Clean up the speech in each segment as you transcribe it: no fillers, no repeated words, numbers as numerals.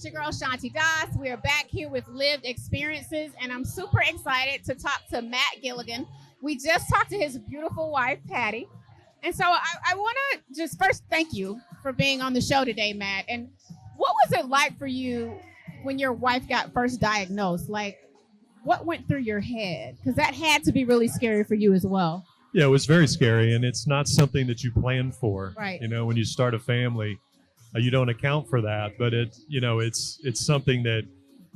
It's your girl Shanti Das. We are back here with lived experiences, and I'm super excited to talk to Matt Gilligan. We just talked to his beautiful wife, Patty. And so I want to just first thank you for being on the show today, Matt. And what was it like for you when your wife got first diagnosed? Like, what went through your head? Because that had to be really scary for you as well. Yeah, it was very scary, and it's not something that you plan for. Right. You know, when you start a family, you don't account for that, but it's something that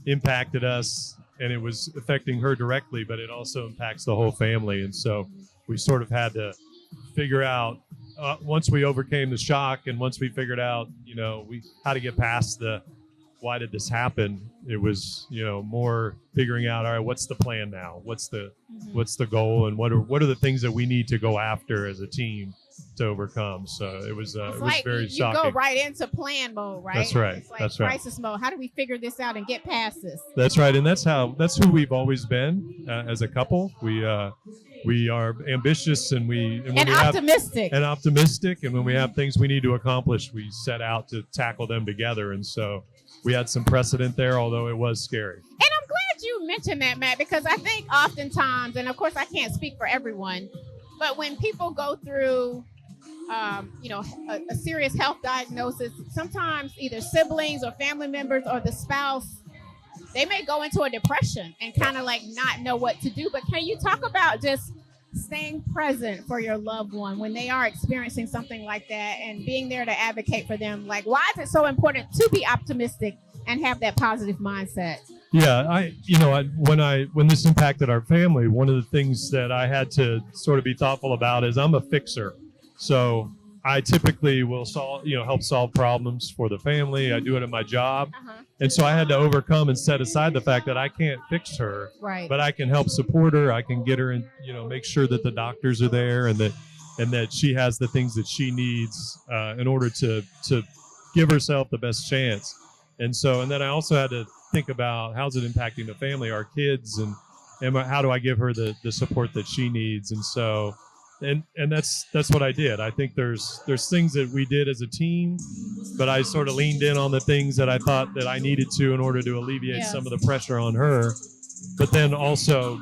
impacted us, and it was affecting her directly, but it also impacts the whole family. And so we sort of had to figure out once we overcame the shock, and once we figured out, how to get past the why did this happen. It was, more figuring out, all right, what's the plan now? What's the goal, and what are the things that we need to go after as a team to overcome. So it was very shocking. You go right into plan mode, right? That's right. It's like That's right. crisis mode. How do we figure this out and get past this? That's right, and that's who we've always been as a couple. We are ambitious, and optimistic. And when we have things we need to accomplish, we set out to tackle them together. And so we had some precedent there, although it was scary. And I'm glad you mentioned that, Matt, because I think oftentimes, and of course I can't speak for everyone, but when people go through a serious health diagnosis, sometimes either siblings or family members or the spouse, they may go into a depression and kind of like not know what to do. But can you talk about just staying present for your loved one when they are experiencing something like that and being there to advocate for them? Like, why is it so important to be optimistic and have that positive mindset? Yeah, when this impacted our family, one of the things that I had to sort of be thoughtful about is I'm a fixer. So I typically will help solve problems for the family. I do it in my job. And so I had to overcome and set aside the fact that I can't fix her, right, but I can help support her. I can get her and, make sure that the doctors are there and that she has the things that she needs in order to give herself the best chance. And then I also had to think about how's it impacting the family, our kids, and how do I give her the support that she needs. And so, and that's what I did. I think there's things that we did as a team, but I sort of leaned in on the things that I thought that I needed to in order to alleviate some of the pressure on her. But then also,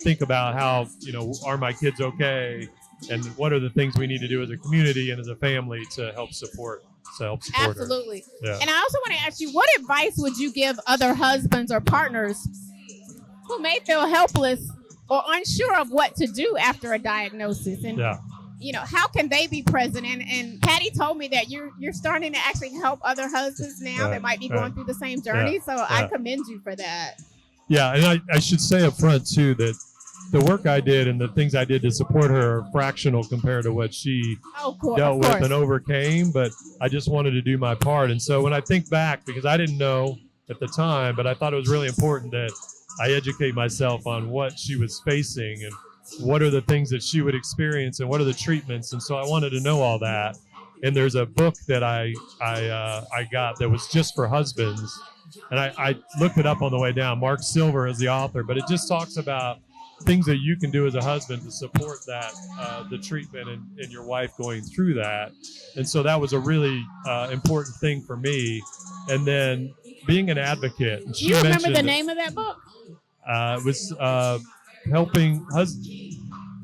think about how, are my kids okay? And what are the things we need to do as a community and as a family to help support Absolutely. her. Yeah. And I also want to ask you, what advice would you give other husbands or partners who may feel helpless or unsure of what to do after a diagnosis? And how can they be present? And Patty told me that you're starting to actually help other husbands now that might be going through the same journey. So I commend you for that. Yeah, and I should say up front too that the work I did and the things I did to support her are fractional compared to what she dealt with and overcame, but I just wanted to do my part. And so when I think back, because I didn't know at the time, but I thought it was really important that I educate myself on what she was facing and what are the things that she would experience and what are the treatments. And so I wanted to know all that. And there's a book that I got that was just for husbands. And I looked it up on the way down. Mark Silver is the author, but it just talks about things that you can do as a husband to support that, the treatment and your wife going through that. And so that was a really important thing for me. And then being an advocate. And do you remember the name of that book? It was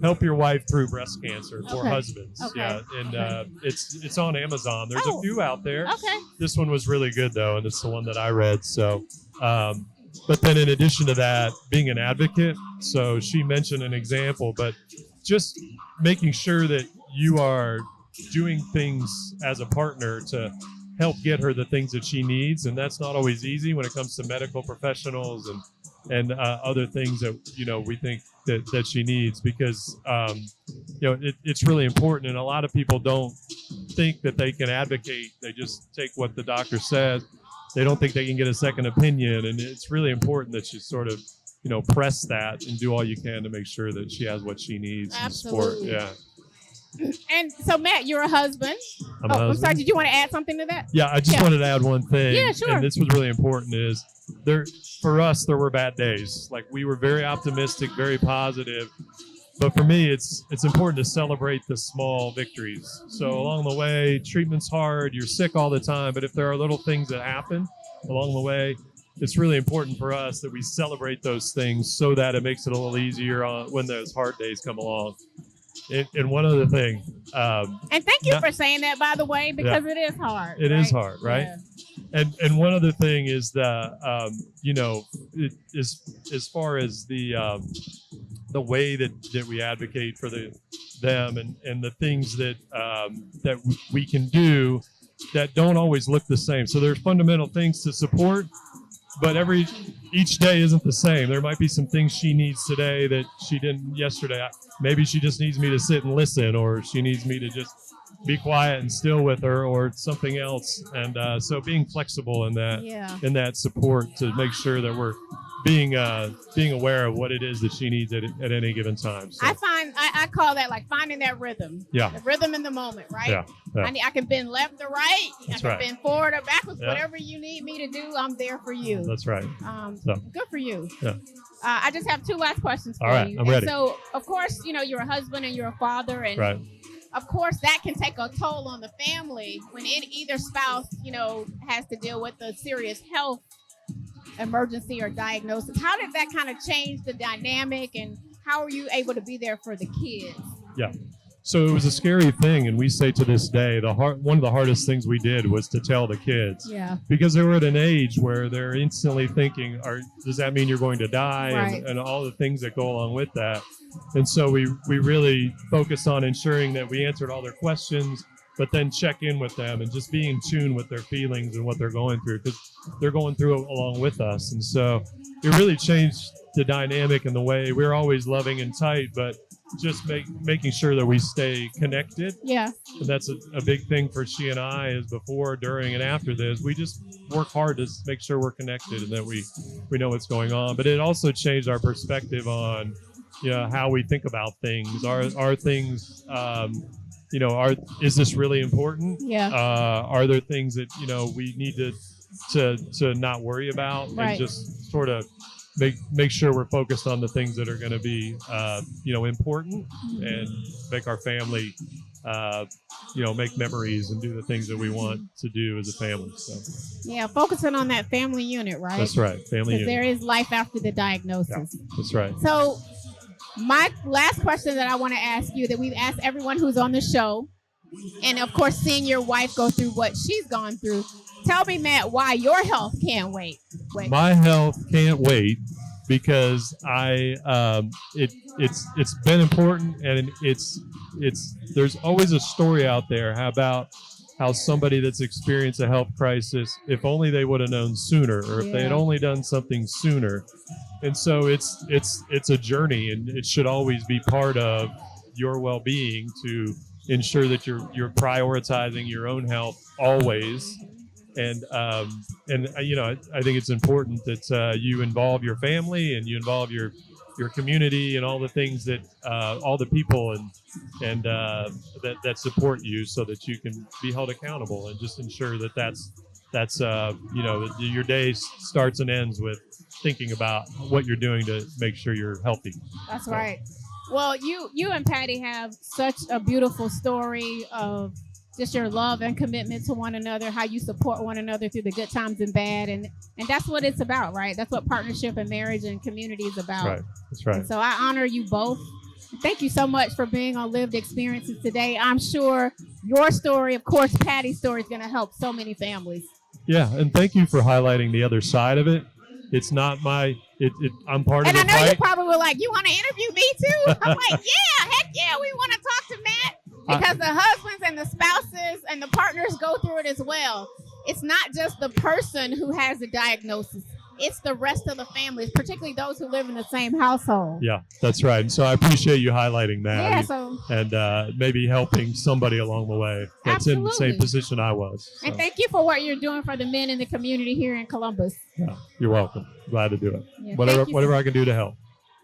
Help Your Wife Through Breast Cancer for Husbands. Okay. Yeah, and it's on Amazon. There's a few out there. Okay. This one was really good though, and it's the one that I read. So, but then in addition to that, being an advocate. So she mentioned an example, but just making sure that you are doing things as a partner to help get her the things that she needs, and that's not always easy when it comes to medical professionals and other things that we think that she needs, because it's really important, and a lot of people don't think that they can advocate. They just take what the doctor says. They don't think they can get a second opinion, and it's really important that you sort of press that and do all you can to make sure that she has what she needs. Absolutely. And support. Yeah. And so, Matt, you're a husband. I'm sorry. Did you want to add something to that? Yeah, I just wanted to add one thing. Yeah, sure. And this was really important. Is for us, there were bad days. Like, we were very optimistic, very positive. But for me, it's important to celebrate the small victories. So along the way, treatment's hard. You're sick all the time. But if there are little things that happen, along the way. It's really important for us that we celebrate those things so that it makes it a little easier when those hard days come along. And one other thing. And thank you for saying that, by the way, because it is hard. It is hard, right? Yeah. And one other thing is that, as far as the way that we advocate for them and the things that we can do that don't always look the same. So there's fundamental things to support, but each day isn't the same. There might be some things she needs today that she didn't yesterday. Maybe she just needs me to sit and listen, or she needs me to just be quiet and still with her, or something else. And so being flexible in that support to make sure that we're being aware of what it is that she needs at any given time. So. I call that like finding that rhythm. Yeah. The rhythm in the moment, right? Yeah. I can bend left or right. That's I can right. bend forward or backwards. Yeah. Whatever you need me to do, I'm there for you. That's right. Good for you. Yeah. I just have 2 last questions for you. All right, I'm ready. So, of course, you're a husband and you're a father, and right. Of course, that can take a toll on the family when either spouse, has to deal with a serious health emergency or diagnosis. How did that kind of change the dynamic, and how are you able to be there for the kids? Yeah. So it was a scary thing, and we say to this day, one of the hardest things we did was to tell the kids. Yeah. Because they were at an age where they're instantly thinking, does that mean you're going to die? Right. And all the things that go along with that. And so we really focused on ensuring that we answered all their questions, but then check in with them and just be in tune with their feelings and what they're going through, because they're going through it along with us. And so it really changed the dynamic and the way we're always loving and tight, but just making sure that we stay connected. Yeah. And that's a big thing for she and I, is before, during, and after this, we just work hard to make sure we're connected and that we know what's going on. But it also changed our perspective on, how we think about things. Are things, is this really important? Yeah. Are there things that, we need to not worry about, right. and just sort of make sure we're focused on the things that are going to be, important, and make our family, make memories and do the things that we want to do as a family. So. Yeah, focusing on that family unit, right? That's right, family unit. There is life after the diagnosis. Yeah, that's right. So my last question that I want to ask you, that we've asked everyone who's on the show, and of course seeing your wife go through what she's gone through, tell me, Matt, why your health can't wait. My health can't wait because it's been important, and there's always a story out there about how somebody that's experienced a health crisis, if only they would have known sooner, or if they had only done something sooner. And so it's a journey, and it should always be part of your well-being to ensure that you're prioritizing your own health always. And I think it's important that you involve your family, and you involve your community, and all the things that all the people and that support you, so that you can be held accountable, and just ensure that's your day starts and ends with thinking about what you're doing to make sure you're healthy. That's right. Well, you and Patty have such a beautiful story of just your love and commitment to one another, how you support one another through the good times and bad. And that's what it's about, right? That's what partnership and marriage and community is about. Right. That's right. And so I honor you both. Thank you so much for being on Lived Experiences today. I'm sure your story, of course, Patty's story, is going to help so many families. Yeah, and thank you for highlighting the other side of it. It's not I'm part of the fight. And I know you probably were like, you want to interview me too? I'm like, yeah, heck yeah, we want to talk to Matt, because the husbands and the spouses and the partners go through it as well. It's not just the person who has the diagnosis. It's the rest of the families, particularly those who live in the same household. Yeah, that's right. And so I appreciate you highlighting that. Yeah, and maybe helping somebody along the way that's absolutely. in the same position I was. So. And thank you for what you're doing for the men in the community here in Columbus. Yeah, you're welcome. Glad to do it. Yeah, whatever I can do to help.